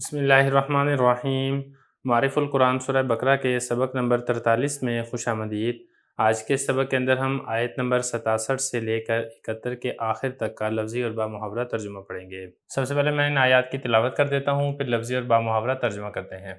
بسم اللہ الرحمن الرحیم۔ معرف القرآن سورہ بقرہ کے سبق نمبر 43 میں خوش آمدید۔ آج کے سبق کے اندر ہم آیت نمبر 67 سے لے کر 71 کے آخر تک کا لفظی اور بامحاورہ ترجمہ پڑھیں گے۔ سب سے پہلے میں ان آیات کی تلاوت کر دیتا ہوں، پھر لفظی اور بامحاورہ ترجمہ کرتے ہیں۔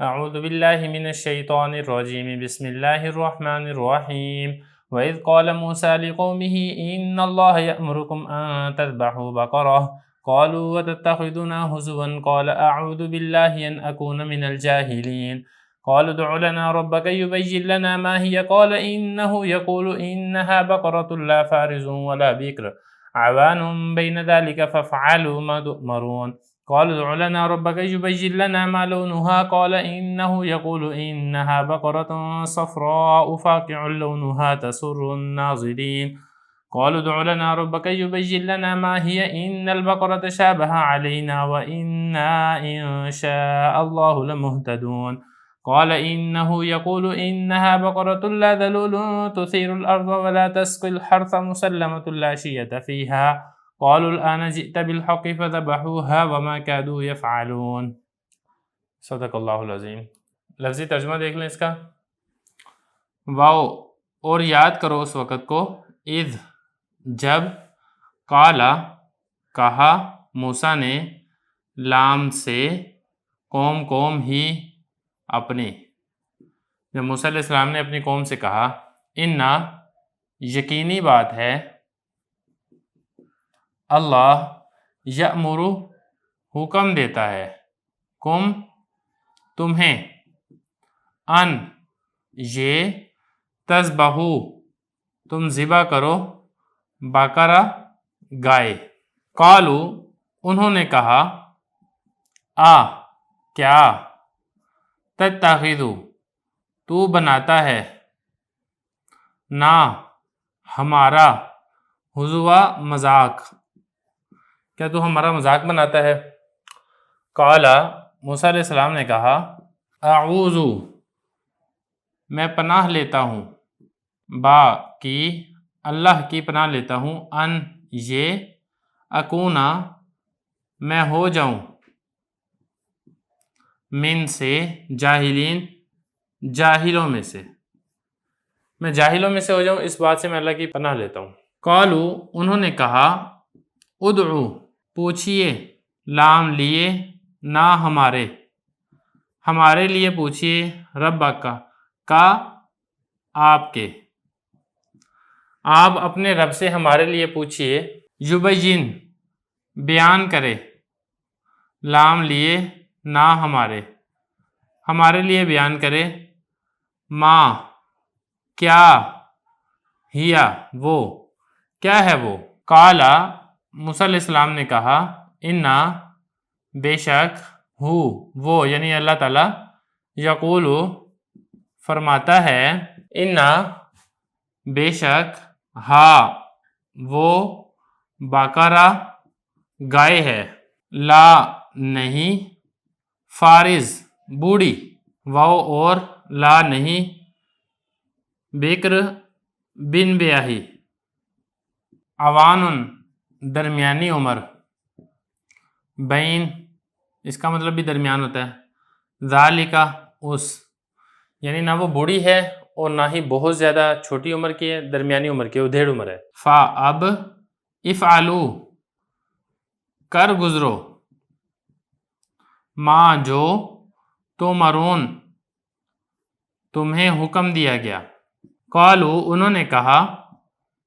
اعوذ باللہ من الشیطان الرجیم، بسم اللہ الرحمن الرحیم۔ وَإِذْ قَالَ مُوسَىٰ لِقَوْمِهِ إِنَّ اللَّهَ يَأْمُرُكُمْ أَن تَذْبَحُوا بَقَرَةً قالوا وتتخذنا هزوا قال أعوذ بالله أن أكون من الجاهلين قالوا ادع لنا ربك يبين لنا ما هي قال إنه يقول إنها بقرة لا فارز ولا بكر عوان بين ذلك فافعلوا ما تؤمرون قالوا ادع لنا ربك يبين لنا ما لونها قال إنه يقول إنها بقرة صفراء فاقع لونها تسر الناظرين قالوا ادع لنا ربك يبين لنا ما هي إن البقرة شابه علينا وإنا إن شاء الله لمهتدون قال إنه يقول إنها بقرة لا ذلول تثير الأرض ولا تسقي الحرث مسلمة لا شية فيها قالوا الآن جئت بالحق فذبحوها وما كادوا يفعلون۔ صدق اللہ العظیم۔ لفظی ترجمہ دیکھ لیں اس کا۔ واو، اور یاد کرو اس وقت کو، اذ جب، قالا کہا، موسیٰ نے، لام سے، قوم ہی اپنی، جب موسیٰ علیہ السلام نے اپنی قوم سے کہا، اِنَّا یقینی بات ہے، اللہ یأمر حکم دیتا ہے، کم تمہیں، ان یہ، تذبحو تم ذبح کرو، بقرہ گائے، قالو انہوں نے کہا، کیا، تتخذو تو بناتا ہے، نا ہمارا، ہزوا مذاق، کیا تو ہمارا مذاق بناتا ہے؟ قالا موسیٰ علیہ السلام نے کہا، اعوذ میں پناہ لیتا ہوں، کی اللہ کی پناہ لیتا ہوں، ان یہ، اکونا میں ہو جاؤں، من سے، جاہلین جاہلوں میں سے، میں جاہلوں میں سے ہو جاؤں، اس بات سے میں اللہ کی پناہ لیتا ہوں۔ قالو انہوں نے کہا، ادعو پوچھئے، لام لیے، نہ ہمارے لیے پوچھئے، ربک کا آپ کے، آپ اپنے رب سے ہمارے لیے پوچھئے، یبین بیان کرے، لام لیے، نہ ہمارے لیے بیان کرے، ما کیا، ہیا وہ، کیا ہے وہ، قالا موسیٰ علیہ السلام نے کہا، انا بے شک، وہ یعنی اللہ تعالیٰ، یقول فرماتا ہے، انا بے شک، وہ بقرہ گائے ہے، لا نہیں، فارز بوڑھی، واو اور لا نہیں، بکر بن بیاہی، عوان درمیانی عمر، بین اس کا مطلب بھی درمیان ہوتا ہے، ذالکا اس، یعنی نہ وہ بوڑھی ہے اور نہ ہی بہت زیادہ چھوٹی عمر کی ہے، درمیانی عمر کی ہے، وہ ڈھیڑ عمر ہے۔ اب افعلو کر گزرو، ما جو، تمرون تمہیں حکم دیا گیا، قالو انہوں نے کہا،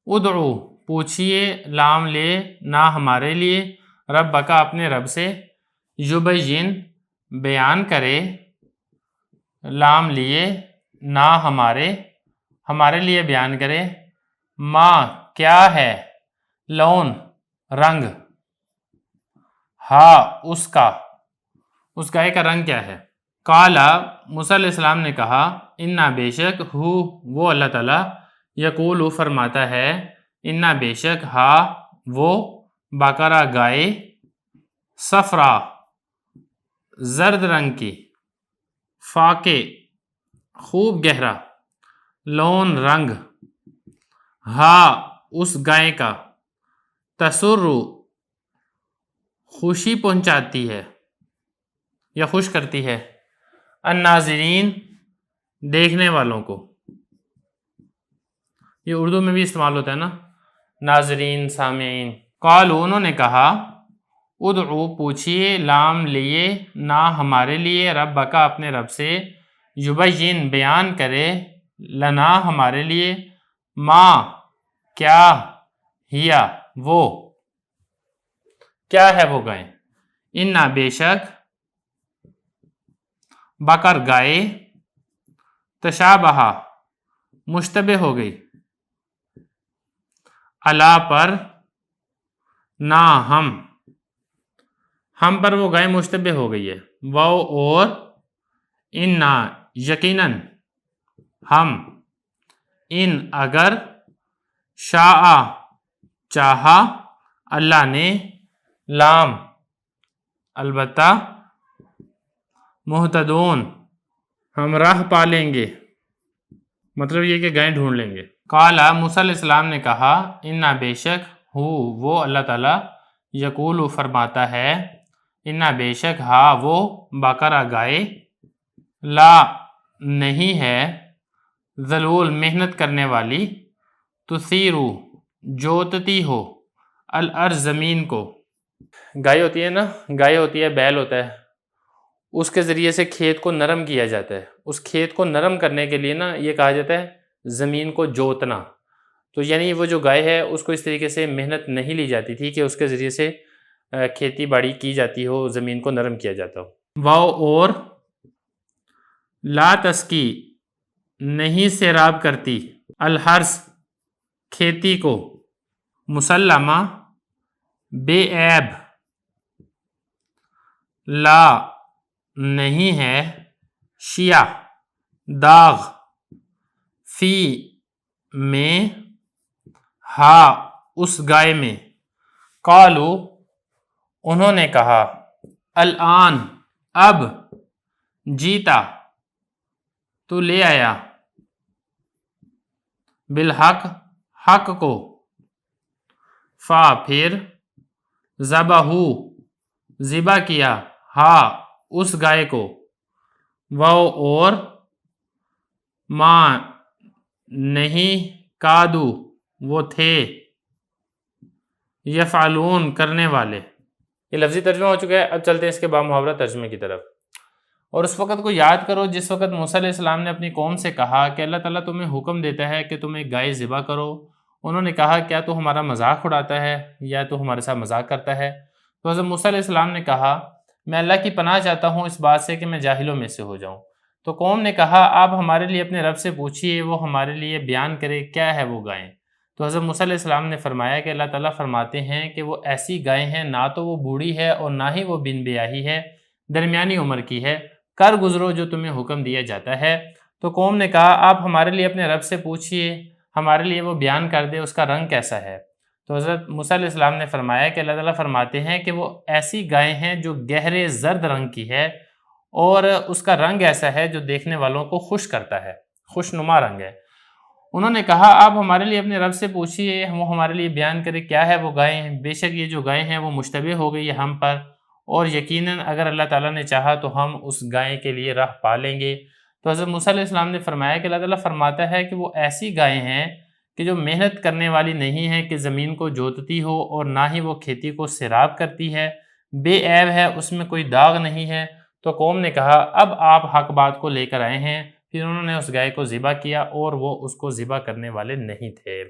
ادعو پوچھئے، لام لے، نہ ہمارے لیے، ربک اپنے رب سے، یبین بیان کرے، لام لیے، نہ ہمارے لیے بیان کرے، ما کیا ہے، لون رنگ، اس گائے کا رنگ کیا ہے، قالا موسیٰ علیہ السلام نے کہا، انا بے شک، وہ اللہ تعالیٰ، یقول فرماتا ہے، انا بے شک، وہ بقرہ گائے، صفرا زرد رنگ کی، فاقع خوب گہرا، لون رنگ، اس گائے کا، تسر خوشی پہنچاتی ہے، یا خوش کرتی ہے؟ الناظرین دیکھنے والوں کو، یہ اردو میں بھی استعمال ہوتا ہے نا، ناظرین سامعین۔ قالوا انہوں نے کہا، ادعو پوچھئے، لام لیے نہ ہمارے لیے، ربک اپنے رب سے، یبین بیان کرے، لنا ہمارے لیے، ما کیا، ہیا وہ، کیا ہے وہ گائے، انا بے شک، بکر گائے، تشابہ مشتبہ ہو گئی، علا پر، نہ ہم پر وہ گائے مشتبہ ہو گئی ہے، وہ اور، انا یقیناً، ہم، ان اگر، شاء چاہا، اللہ نے، لام البتہ، مہتدون ہم راہ پالیں گے، مطلب یہ کہ گائیں ڈھونڈ لیں گے۔ قالا موسیٰ علیہ السلام نے کہا، انا بے شک، وہ اللہ تعالیٰ، یقول فرماتا ہے، انا بے شک، وہ بقرہ گائے، لا نہیں ہے، ذلول محنت کرنے والی، تثیرو جوتتی ہو، الارض زمین کو، گائے ہوتی ہے نا، گائے ہوتی ہے، بیل ہوتا ہے، اس کے ذریعے سے کھیت کو نرم کیا جاتا ہے، اس کھیت کو نرم کرنے کے لیے نا یہ کہا جاتا ہے زمین کو جوتنا، تو یعنی وہ جو گائے ہے اس کو اس طریقے سے محنت نہیں لی جاتی تھی کہ اس کے ذریعے سے کھیتی باڑی کی جاتی ہو، زمین کو نرم کیا جاتا ہو۔ واو اور، لا تسکی نہیں سیراب کرتی، الحرث کھیتی کو، مسلمہ بے عیب، لا نہیں ہے، شیع داغ، فی میں، ہا اس گائے میں، قالو انہوں نے کہا، الآن اب، جیتا تو لے آیا، بالحق حق کو، فا پھر، ذبحو ذبح کیا، ہا اس گائے کو، وہ اور، ما نہیں، کادو وہ تھے، یفعلون کرنے والے۔ یہ لفظی ترجمہ ہو چکا ہے، اب چلتے ہیں اس کے بامحاورہ ترجمے کی طرف۔ اور اس وقت کو یاد کرو جس وقت موسیٰ علیہ السلام نے اپنی قوم سے کہا کہ اللہ تعالیٰ تمہیں حکم دیتا ہے کہ تم ایک گائے ذبح کرو، انہوں نے کہا کیا تو ہمارا مذاق اڑاتا ہے یا تو ہمارے ساتھ مذاق کرتا ہے؟ تو حضرت موسیٰ علیہ السلام نے کہا میں اللہ کی پناہ چاہتا ہوں اس بات سے کہ میں جاہلوں میں سے ہو جاؤں۔ تو قوم نے کہا آپ ہمارے لیے اپنے رب سے پوچھئے، وہ ہمارے لیے بیان کرے کیا ہے وہ گائیں۔ تو حضرت موسیٰ علیہ السلام نے فرمایا کہ اللہ تعالیٰ فرماتے ہیں کہ وہ ایسی گائیں ہیں نہ تو وہ بوڑھی ہے اور نہ ہی وہ بن بیاہی ہے، درمیانی عمر کی ہے، کر گزرو جو تمہیں حکم دیا جاتا ہے۔ تو قوم نے کہا آپ ہمارے لیے اپنے رب سے پوچھئے، ہمارے لیے وہ بیان کر دے اس کا رنگ کیسا ہے۔ تو حضرت موسیٰ علیہ السلام نے فرمایا کہ اللہ تعالیٰ فرماتے ہیں کہ وہ ایسی گائیں ہیں جو گہرے زرد رنگ کی ہے اور اس کا رنگ ایسا ہے جو دیکھنے والوں کو خوش کرتا ہے، خوش نما رنگ ہے۔ انہوں نے کہا آپ ہمارے لیے اپنے رب سے پوچھئے، وہ ہمارے لیے بیان کرے کیا ہے وہ گائیں، بے شک یہ جو گائیں ہیں وہ مشتبہ ہو گئی ہے ہم پر، اور یقیناً اگر اللہ تعالیٰ نے چاہا تو ہم اس گائیں کے لیے راہ پالیں گے۔ تو حضرت موسیٰ علیہ السلام نے فرمایا کہ اللہ تعالیٰ فرماتا ہے کہ وہ ایسی گائیں ہیں کہ جو محنت کرنے والی نہیں ہیں کہ زمین کو جوتتی ہو اور نہ ہی وہ کھیتی کو سیراب کرتی ہے، بے عیب ہے، اس میں کوئی داغ نہیں ہے۔ تو قوم نے کہا اب آپ حق بات کو لے کر آئے ہیں، پھر انہوں نے اس گائے کو ذبح کیا اور وہ اس کو ذبح کرنے والے نہیں تھے۔